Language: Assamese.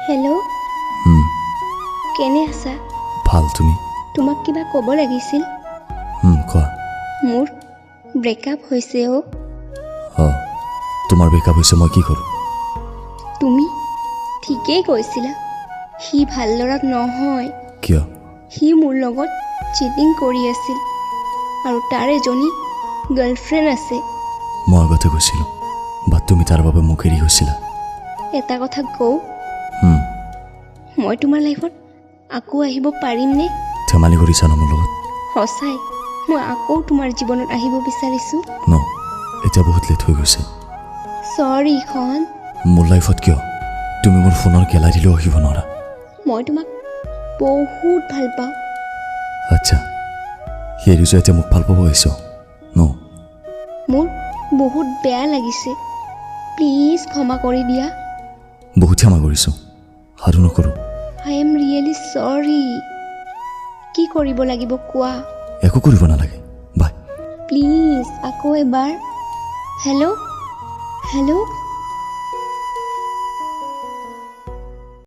হেল্ল'। কেনে আছা? ভাল, তুমি? তোমাক কিবা ক'ব লাগিছিল। কোৱা। মোৰ ব্ৰেকআপ হৈছে অ'। তোমাৰ ব্ৰেকআপ হৈছে, মই কি কৰোঁ? তুমি ঠিকেই কৈছিলা, সি ভাল ল'ৰা নহয়। কিয়? সি মোৰ লগত চিটিং কৰি আছিল আৰু তাৰ এজনী গাৰ্লফ্ৰেণ্ড আছে। মই আগতে কৈছিলোঁ, বা তুমি তাৰ বাবে মোক এৰি গৈছিলা। এটা কথা কওঁ, মই তোমাৰ লাইফত আকৌ আহিব পাৰিমনে? ধেমালি কৰিছা ন মোৰ লগত? সঁচাই, মই আকৌ তোমাৰ জীৱনত আহিব বিচাৰিছোঁ। ন, এতিয়া বহুত লেট হৈ গৈছে। চৰি খন। মোৰ লাইফত কিয়? তুমি মোৰ ফোনৰ গেলা দিলেও আহিব নোৱাৰা। মই তোমাক বহুত ভাল পাওঁ। আচ্ছা, সেই ৰিজু এতিয়া মোক ভাল পাব আহিছ ন? মোৰ বহুত বেয়া লাগিছে, প্লিজ ক্ষমা কৰি দিয়া। বহুত ক্ষমা কৰিছোঁ, আৰু নকৰোঁ। আই এম ৰিয়েলি চৰি। কি কৰিব লাগিব কোৱা? একো কৰিব নালাগে, বাই। প্লিজ আকৌ এবাৰ। হেল্ল'।